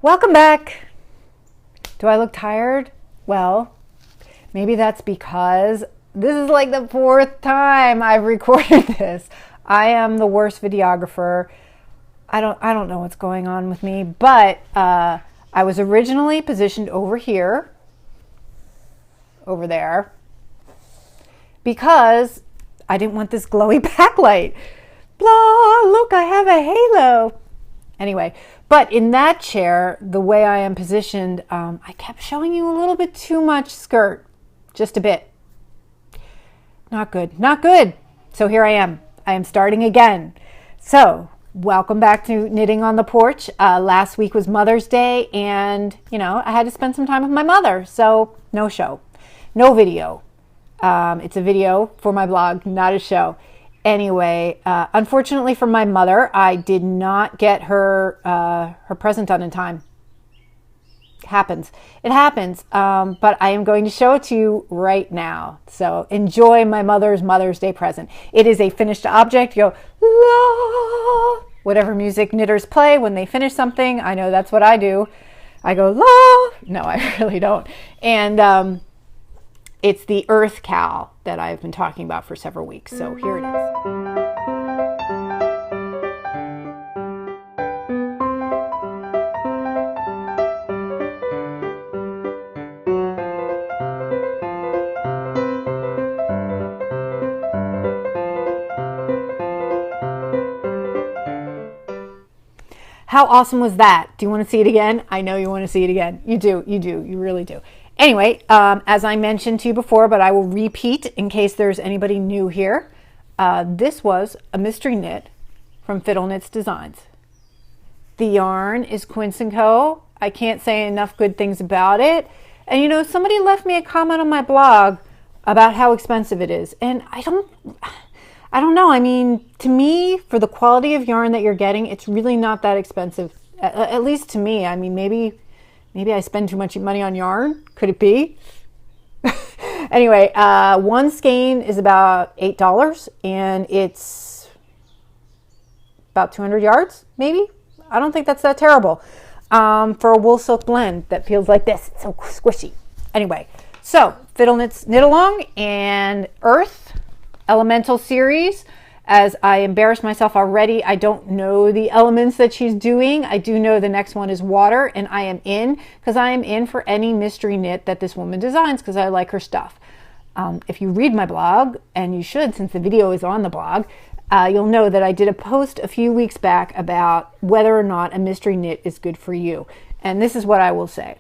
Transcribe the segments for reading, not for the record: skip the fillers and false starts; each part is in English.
Welcome back. Do I look tired? Well, maybe that's because this is like the fourth time I've recorded this. I am the worst videographer. I don't know what's going on with me, but I was originally positioned over here, over there, because I didn't want this glowy backlight. Blah, look, I have a halo. Anyway, but in that chair, the way I am positioned, I kept showing you a little bit too much skirt. Just a bit. Not good. Not good. So here I am. I am starting again. So welcome back to Knitting on the Porch. Last week was Mother's Day, and, I had to spend some time with my mother. So no show. No video. It's a video for my blog, not a show. Anyway, unfortunately for my mother, I did not get her her present done in time. It happens. But I am going to show it to you right now. So enjoy my mother's Mother's Day present. It is a finished object. You go, la, whatever music knitters play when they finish something. I know that's what I do. I go, la. No, I really don't. And it's the Earth cowl that I've been talking about for several weeks. So here it is. How awesome was that? Do you want to see it again? I know you want to see it again. You do, you really do. Anyway, as I mentioned to you before, but I will repeat in case there's anybody new here, this was a mystery knit from Fiddleknit Designs. The yarn is Quince & Co. I can't say enough good things about it. And somebody left me a comment on my blog about how expensive it is. And I don't know. I mean, to me, for the quality of yarn that you're getting, it's really not that expensive. At least to me. I mean, maybe I spend too much money on yarn. Could it be? Anyway, one skein is about $8, and it's about 200 yards, maybe. I don't think that's that terrible for a wool silk blend that feels like this. It's so squishy. Anyway, so Fiddleknit's Knit Along and Earth Elemental series. As I embarrassed myself already, I don't know the elements that she's doing. I do know the next one is water, and I am in because I am in for any mystery knit that this woman designs because I like her stuff. If you read my blog, and you should since the video is on the blog, you'll know that I did a post a few weeks back about whether or not a mystery knit is good for you. And this is what I will say.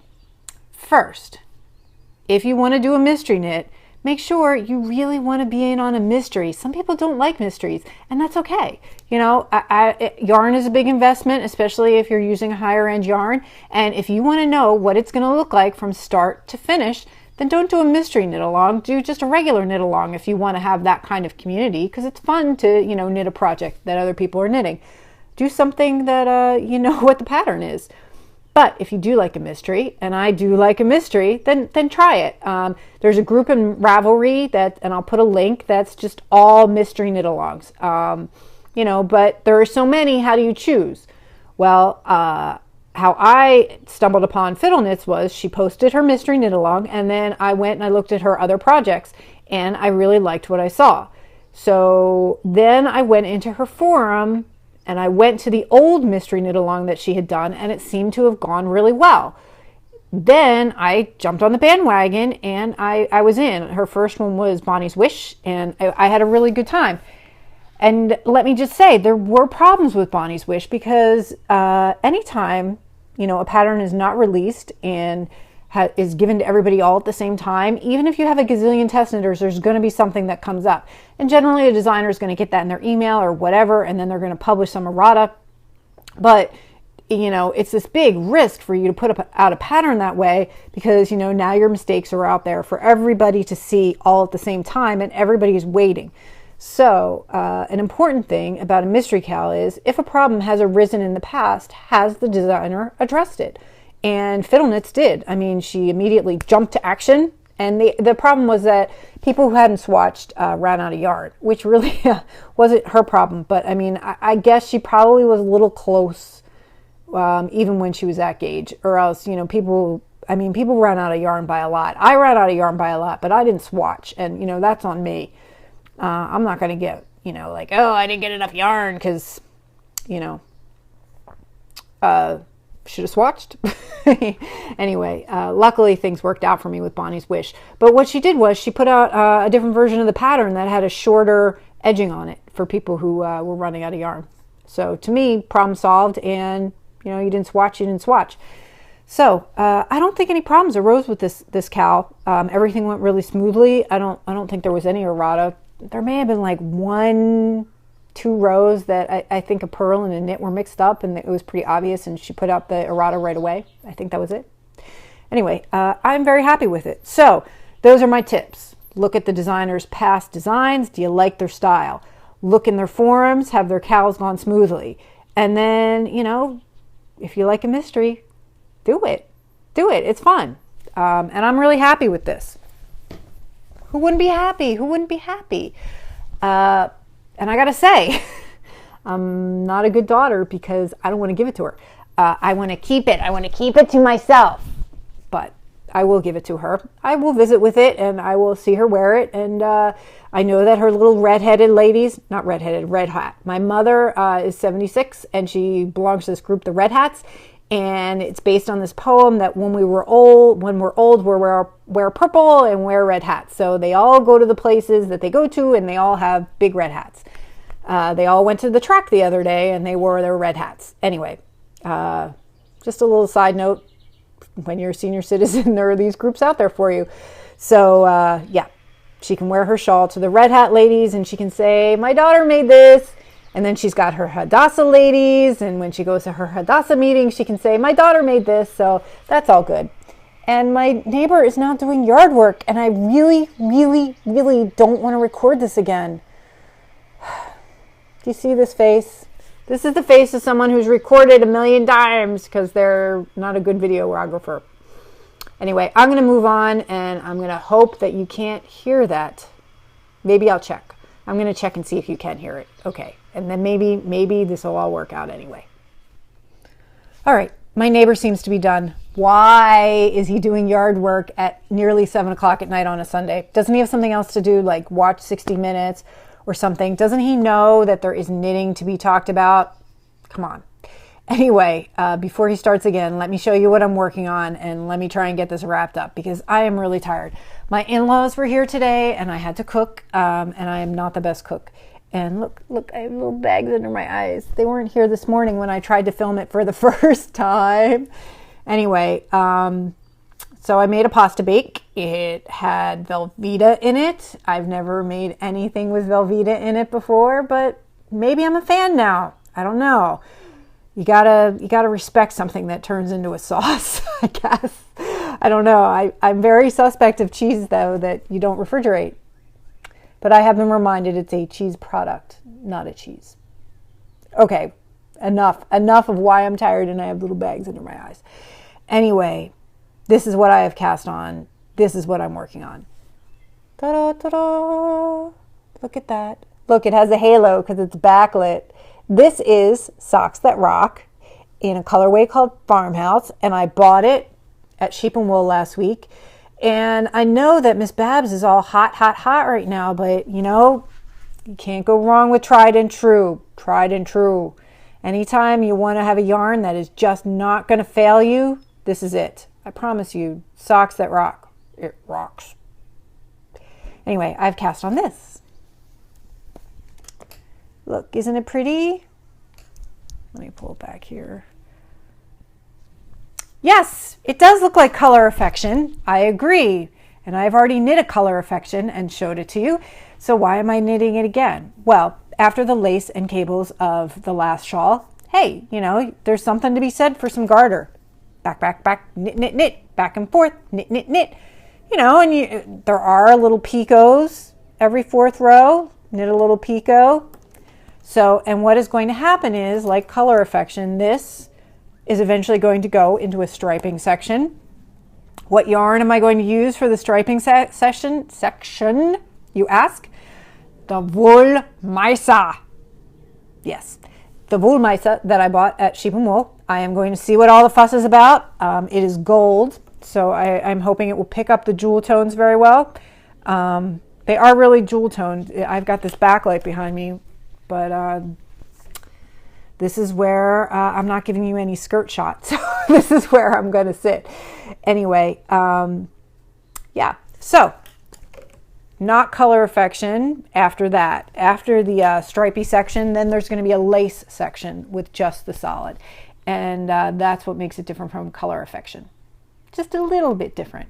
First, if you want to do a mystery knit, make sure you really want to be in on a mystery. Some people don't like mysteries, and that's okay. Yarn is a big investment, especially if you're using a higher end yarn. And if you want to know what it's going to look like from start to finish, then don't do a mystery knit along. Do just a regular knit along if you want to have that kind of community, because it's fun to, knit a project that other people are knitting. Do something that, you know what the pattern is. But if you do like a mystery, and I do like a mystery, then try it. There's a group in Ravelry and I'll put a link, that's just all mystery knit-alongs. But there are so many, how do you choose? Well, how I stumbled upon Fiddleknits was she posted her mystery knit-along, and then I went and I looked at her other projects, and I really liked what I saw. So then I went into her forum, and I went to the old mystery knit along that she had done, and it seemed to have gone really well. Then I jumped on the bandwagon, and I was in. Her first one was Bonnie's Wish, and I had a really good time. And let me just say, there were problems with Bonnie's Wish because anytime, a pattern is not released and is given to everybody all at the same time, even if you have a gazillion test knitters, there's going to be something that comes up. And generally a designer is going to get that in their email or whatever, and then they're going to publish some errata. But, it's this big risk for you to put out a pattern that way because, now your mistakes are out there for everybody to see all at the same time, and everybody is waiting. So an important thing about a mystery cowl is if a problem has arisen in the past, has the designer addressed it? And Fiddleknits did. I mean, she immediately jumped to action. And the problem was that people who hadn't swatched ran out of yarn, which really wasn't her problem. But I mean, I guess she probably was a little close even when she was that gauge, or else, you know, people run out of yarn by a lot. I ran out of yarn by a lot, but I didn't swatch, and, you know, that's on me. I'm not going to get, you know, like, oh, I didn't get enough yarn because, you know, should have swatched. Anyway, luckily things worked out for me with Bonnie's Wish. But what she did was she put out a different version of the pattern that had a shorter edging on it for people who were running out of yarn. So to me, problem solved, and, you know, you didn't swatch. So I don't think any problems arose with this cowl. Everything went really smoothly. I don't think there was any errata. There may have been like 1-2 rows that I think a purl and a knit were mixed up, and it was pretty obvious, and she put out the errata right away. I think that was it. Anyway, I'm very happy with it. So those are my tips. Look at the designer's past designs. Do you like their style? Look in their forums. Have their cowls gone smoothly? And then, you know, if you like a mystery, do it. It's fun. And I'm really happy with this. Who wouldn't be happy? And I gotta say, I'm not a good daughter because I don't want to give it to her. I want to keep it. I want to keep it to myself. But I will give it to her. I will visit with it, and I will see her wear it. And I know that her little red hat. My mother is 76, and she belongs to this group, the Red Hats. And it's based on this poem that when we're old, we'll wear purple and wear red hats. So they all go to the places that they go to, and they all have big red hats. They all went to the track the other day, and they wore their red hats. Anyway, just a little side note. When you're a senior citizen, there are these groups out there for you. So, yeah, she can wear her shawl to the Red Hat ladies, and she can say, my daughter made this. And then she's got her Hadassah ladies, and when she goes to her Hadassah meeting, she can say, my daughter made this, so that's all good. And my neighbor is now doing yard work, and I really, really, really don't want to record this again. Do you see this face? This is the face of someone who's recorded 1,000,000 times because they're not a good videographer. Anyway, I'm going to move on, and I'm going to hope that you can't hear that. Maybe I'll check. I'm going to check and see if you can hear it. Okay. And then maybe this will all work out anyway. All right. My neighbor seems to be done. Why is he doing yard work at nearly 7 o'clock at night on a Sunday? Doesn't he have something else to do, like watch 60 Minutes or something? Doesn't he know that there is knitting to be talked about? Come on. Anyway, before he starts again, let me show you what I'm working on, and let me try and get this wrapped up because I am really tired. My in-laws were here today, and I had to cook, and I am not the best cook. And look, I have little bags under my eyes. They weren't here this morning when I tried to film it for the first time. Anyway, so I made a pasta bake. It had Velveeta in it. I've never made anything with Velveeta in it before, but maybe I'm a fan now. I don't know. You gotta respect something that turns into a sauce, I guess. I don't know. I'm very suspect of cheese, though, that you don't refrigerate. But I have been reminded it's a cheese product, not a cheese. Okay, enough of why I'm tired and I have little bags under my eyes. Anyway, this is what I have cast on. This is what I'm working on. Ta-da, ta-da. Look at that. Look, it has a halo because it's backlit. This is Socks That Rock in a colorway called Farmhouse, and I bought it at Sheep and Wool last week. And I know that Miss Babs is all hot right now, but you know, you can't go wrong with tried and true. Anytime you want to have a yarn that is just not going to fail you, this is it. I promise you, Socks That Rock. It rocks. Anyway, I've cast on this. Look, isn't it pretty? Let me pull it back here. Yes, it does look like color affection. I agree. And I've already knit a color affection and showed it to you. So why am I knitting it again? Well, after the lace and cables of the last shawl, hey, you know, there's something to be said for some garter. Back, knit, back and forth, knit. You know, and there are little picots every fourth row, knit a little picot. So, and what is going to happen is, like color affection, this is eventually going to go into a striping section. What yarn am I going to use for the striping section, you ask? The Wool Maisa. Yes, the Wool Maisa that I bought at Sheep and Wool. I am going to see what all the fuss is about. It is gold, so I'm hoping it will pick up the jewel tones very well. They are really jewel toned. I've got this backlight behind me, but this is where I'm not giving you any skirt shots. So this is where I'm going to sit. Anyway, yeah, so not color affection after that. After the stripy section, then there's going to be a lace section with just the solid. And that's what makes it different from color affection. Just a little bit different.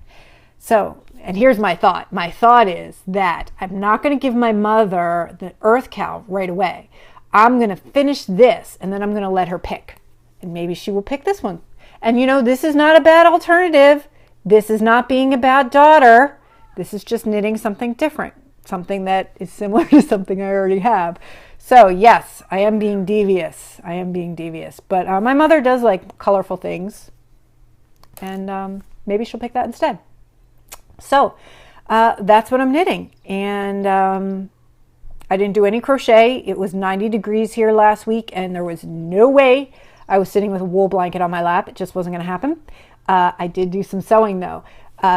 So, and here's my thought. My thought is that I'm not going to give my mother the Earth Cow right away. I'm going to finish this, and then I'm going to let her pick. And maybe she will pick this one. And you know, this is not a bad alternative. This is not being a bad daughter. This is just knitting something different. Something that is similar to something I already have. So yes, I am being devious. I am being devious. But my mother does like colorful things. And maybe she'll pick that instead. So that's what I'm knitting. And I didn't do any crochet. It was 90 degrees here last week, and there was no way I was sitting with a wool blanket on my lap. It just wasn't going to happen. I did do some sewing though.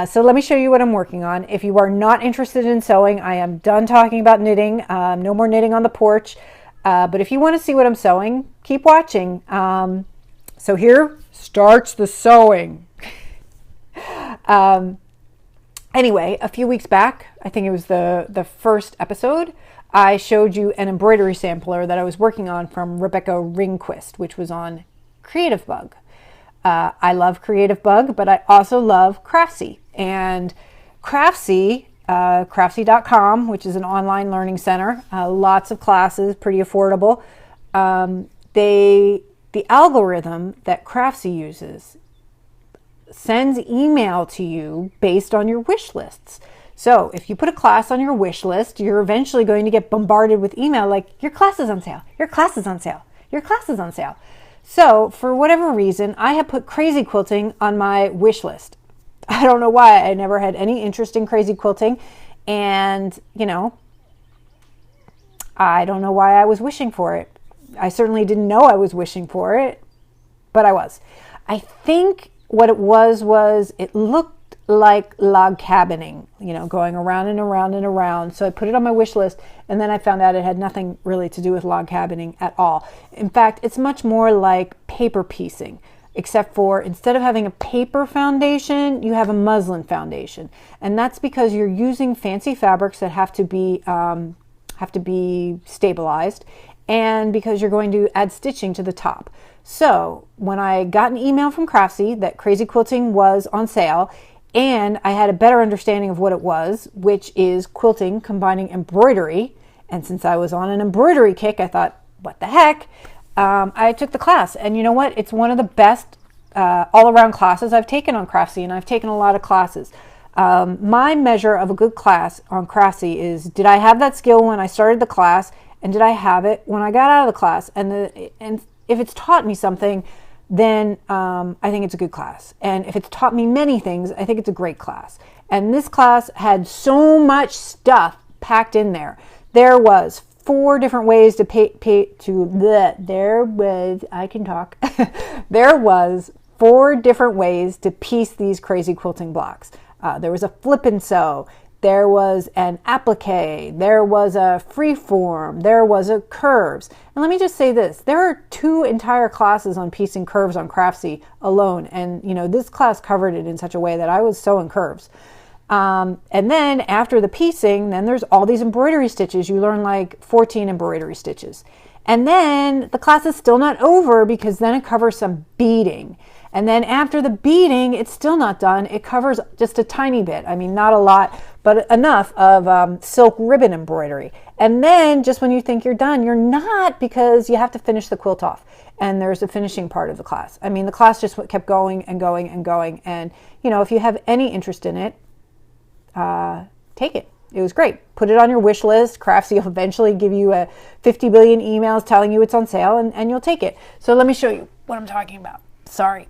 So let me show you what I'm working on. If you are not interested in sewing, I am done talking about knitting. No more knitting on the porch. But if you want to see what I'm sewing, keep watching. So here starts the sewing. Anyway, a few weeks back, I think it was the first episode, I showed you an embroidery sampler that I was working on from Rebecca Ringquist, which was on Creative Bug. I love Creative Bug, but I also love Craftsy. And Craftsy, Craftsy.com, which is an online learning center, lots of classes, pretty affordable. The algorithm that Craftsy uses sends email to you based on your wish lists. So if you put a class on your wish list, you're eventually going to get bombarded with email like, your class is on sale, your class is on sale, your class is on sale. So for whatever reason, I have put crazy quilting on my wish list. I don't know why. I never had any interest in crazy quilting. And, you know, I don't know why I was wishing for it. I certainly didn't know I was wishing for it, but I was. I think what it was it looked like log cabining, you know, going around and around and around. So I put it on my wish list, and then I found out it had nothing really to do with log cabining at all. In fact, it's much more like paper piecing, except for instead of having a paper foundation, you have a muslin foundation. And that's because you're using fancy fabrics that have to be stabilized, and because you're going to add stitching to the top. So when I got an email from Craftsy that Crazy Quilting was on sale, and I had a better understanding of what it was, which is quilting combining embroidery. And since I was on an embroidery kick, I thought, what the heck? I took the class. And you know what? It's one of the best all-around classes I've taken on Craftsy, and I've taken a lot of classes. My measure of a good class on Craftsy is, did I have that skill when I started the class, and did I have it when I got out of the class? And if it's taught me something, then I think it's a good class. And if it's taught me many things, I think it's a great class. And this class had so much stuff packed in there. There was 4 different ways to there was 4 different ways to piece these crazy quilting blocks. There was a flip and sew. There was an applique, there was a freeform, there was a curves. And let me just say this, there are 2 entire classes on piecing curves on Craftsy alone. And you know, this class covered it in such a way that I was sewing curves. And then after the piecing, then there's all these embroidery stitches. You learn like 14 embroidery stitches. And then the class is still not over, because then it covers some beading. And then after the beading, it's still not done. It covers just a tiny bit. I mean, not a lot, but enough of silk ribbon embroidery. And then just when you think you're done, you're not, because you have to finish the quilt off. And there's a finishing part of the class. I mean, the class just kept going and going and going. And, you know, if you have any interest in it, take it. It was great. Put it on your wish list. Craftsy will eventually give you a 50 billion emails telling you it's on sale, and you'll take it. So let me show you what I'm talking about. Sorry.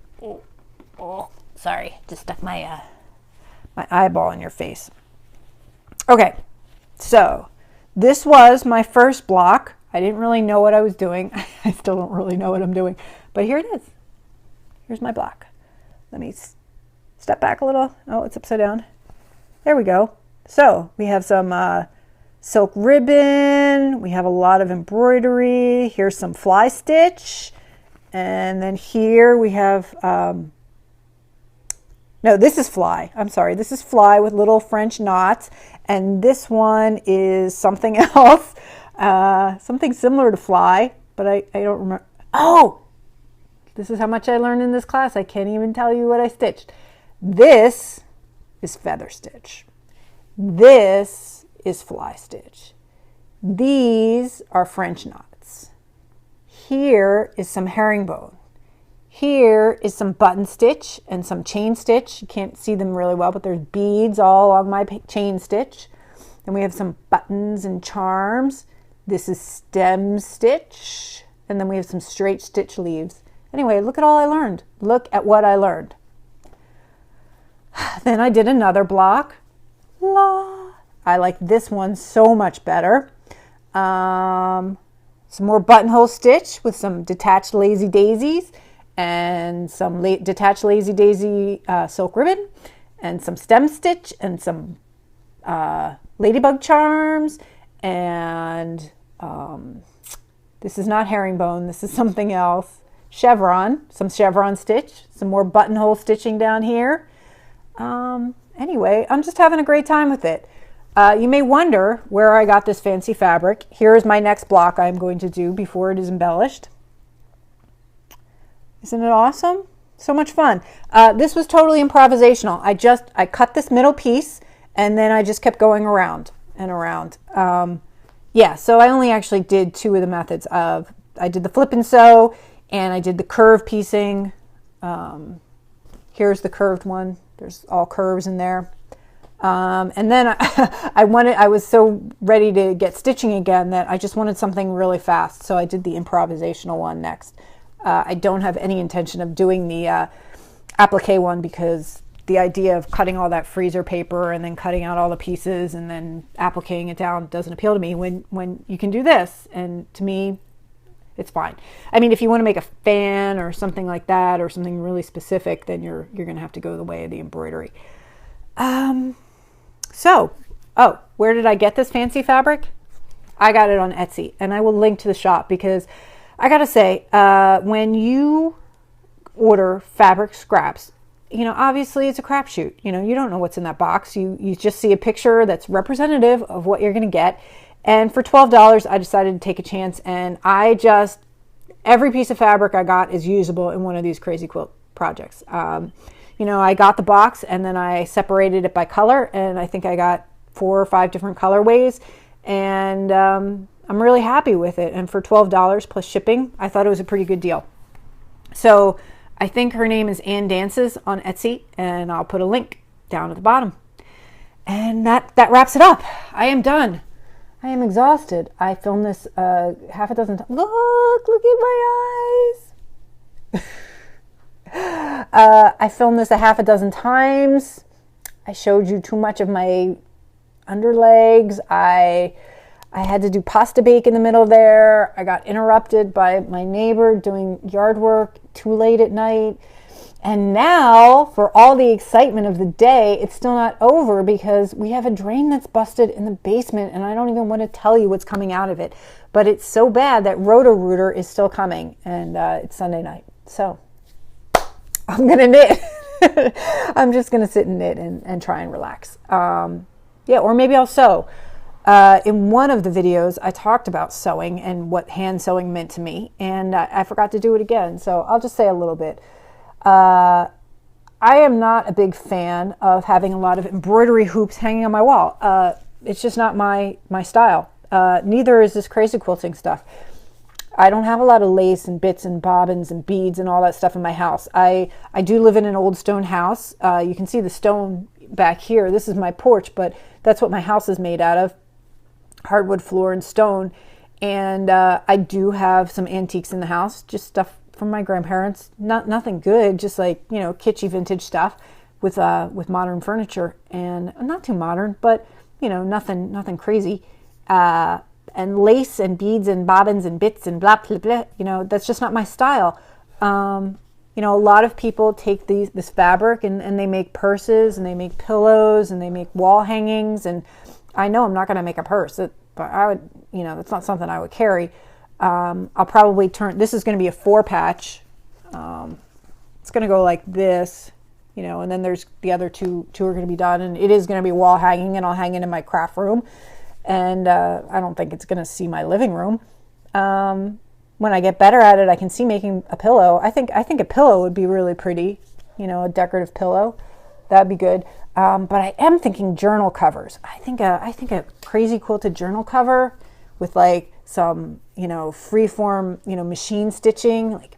Oh, sorry. Just stuck my eyeball in your face. Okay. So this was my first block. I didn't really know what I was doing. I still don't really know what I'm doing, but here it is. Here's my block. Let me step back a little. Oh, it's upside down. There we go. So we have some silk ribbon. We have a lot of embroidery. Here's some fly stitch. And then here we have, no, this is fly. I'm sorry. This is fly with little French knots. And this one is something else, something similar to fly, but I don't remember. Oh, this is how much I learned in this class. I can't even tell you what I stitched. This is feather stitch. This is fly stitch. These are French knots. Here is some herringbone. Here is some button stitch and some chain stitch. You can't see them really well, but there's beads all on my chain stitch. And we have some buttons and charms. This is stem stitch. And then we have some straight stitch leaves. Anyway, look at all I learned. Look at what I learned. Then I did another block. I like this one so much better. Some more buttonhole stitch with some detached lazy daisies and some detached lazy daisy silk ribbon and some stem stitch and some ladybug charms and this is not herringbone, this is something else. Chevron, some chevron stitch, some more buttonhole stitching down here. Anyway, I'm just having a great time with it. You may wonder where I got this fancy fabric. Here is my next block I'm going to do before it is embellished. Isn't it awesome? So much fun. This was totally improvisational. I cut this middle piece and then I just kept going around and around. Yeah, so I only actually did two of the methods of, I did the flip and sew and I did the curve piecing. Here's the curved one. There's all curves in there. And then I was so ready to get stitching again that I just wanted something really fast. So I did the improvisational one next. I don't have any intention of doing the applique one because the idea of cutting all that freezer paper and then cutting out all the pieces and then appliquing it down doesn't appeal to me when you can do this. And to me, it's fine. I mean, if you want to make a fan or something like that or something really specific, then you're going to have to go the way of the embroidery. Where did I get this fancy fabric? I got it on Etsy, and I will link to the shop because I got to say, when you order fabric scraps, you know, obviously it's a crapshoot. You know, you don't know what's in that box. You just see a picture that's representative of what you're going to get. And for $12, I decided to take a chance, and every piece of fabric I got is usable in one of these crazy quilt projects. You know, I got the box and then I separated it by color, and I think I got 4 or 5 different colorways, and I'm really happy with it. And for $12 plus shipping, I thought it was a pretty good deal. So I think her name is Ann Dances on Etsy, and I'll put a link down at the bottom. And that wraps it up. I am done. I am exhausted. I filmed this half a dozen times. Look at my eyes. I filmed this a half a dozen times. I showed you too much of my underlegs. I had to do pasta bake in the middle there. I got interrupted by my neighbor doing yard work too late at night. And now, for all the excitement of the day, it's still not over because we have a drain that's busted in the basement, and I don't even want to tell you what's coming out of it. But it's so bad that Roto-Rooter is still coming, and it's Sunday night. So I'm going to knit. I'm just going to sit and knit and try and relax. Yeah, or maybe I'll sew. In one of the videos, I talked about sewing and what hand sewing meant to me, and I forgot to do it again. So I'll just say a little bit. I am not a big fan of having a lot of embroidery hoops hanging on my wall. It's just not my style. Neither is this crazy quilting stuff. I don't have a lot of lace and bits and bobbins and beads and all that stuff in my house. I do live in an old stone house. You can see the stone back here. This is my porch, but that's what my house is made out of. Hardwood floor and stone. And I do have some antiques in the house, just stuff from my grandparents. Nothing good, just like, you know, kitschy vintage stuff with modern furniture, and not too modern, but you know, nothing crazy. And lace and beads and bobbins and bits and blah blah blah. You know, that's just not my style. You know, a lot of people take this fabric and they make purses and they make pillows and they make wall hangings. And I know I'm not going to make a purse, but I would, you know, that's not something I would carry. I'll probably this is going to be a 4-patch. It's going to go like this, you know, and then there's the other two are going to be done. And it is going to be wall hanging, and I'll hang it in my craft room. And I don't think it's going to see my living room. When I get better at it, I can see making a pillow. I think a pillow would be really pretty, you know, a decorative pillow. That'd be good. But I am thinking journal covers. I think a crazy quilted journal cover with like some, you know, freeform, you know, machine stitching, like,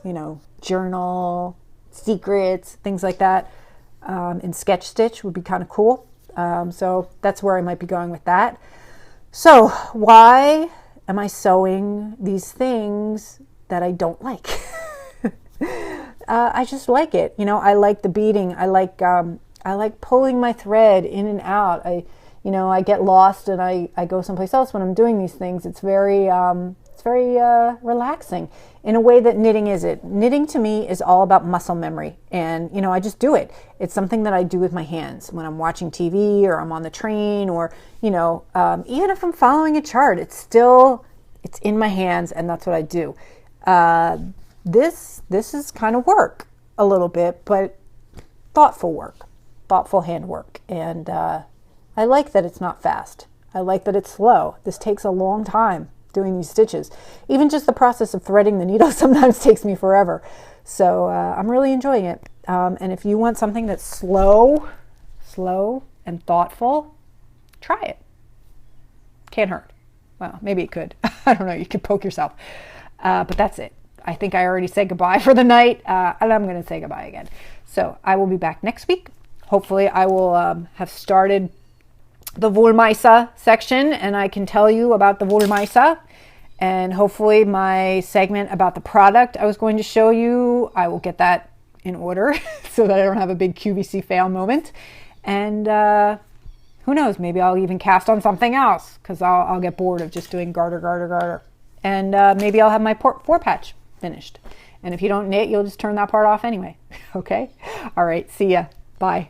you know, journal, secrets, things like that, in sketch stitch would be kind of cool. So that's where I might be going with that. So why am I sewing these things that I don't like? I just like it. You know, I like the beading. I like pulling my thread in and out. You know, I get lost and I go someplace else when I'm doing these things. It's very relaxing in a way that knitting isn't. Knitting to me is all about muscle memory, and you know, I just do it. It's something that I do with my hands when I'm watching TV or I'm on the train, or you know, even if I'm following a chart, it's in my hands, and that's what I do. This is kind of work a little bit, but thoughtful work, thoughtful handwork, and I like that it's not fast. I like that it's slow. This takes a long time doing these stitches. Even just the process of threading the needle sometimes takes me forever. So I'm really enjoying it. And if you want something that's slow and thoughtful, try it. Can't hurt. Well, maybe it could. I don't know. You could poke yourself. But that's it. I think I already said goodbye for the night, and I'm going to say goodbye again. So I will be back next week. Hopefully I will have started the Wollmeise section, and I can tell you about the Wollmeise, and hopefully my segment about the product I was going to show you, I will get that in order so that I don't have a big QVC fail moment. And who knows, maybe I'll even cast on something else, because I'll get bored of just doing garter. And maybe I'll have my 4-patch finished. And if you don't knit, you'll just turn that part off anyway. Okay? All right, see ya. Bye.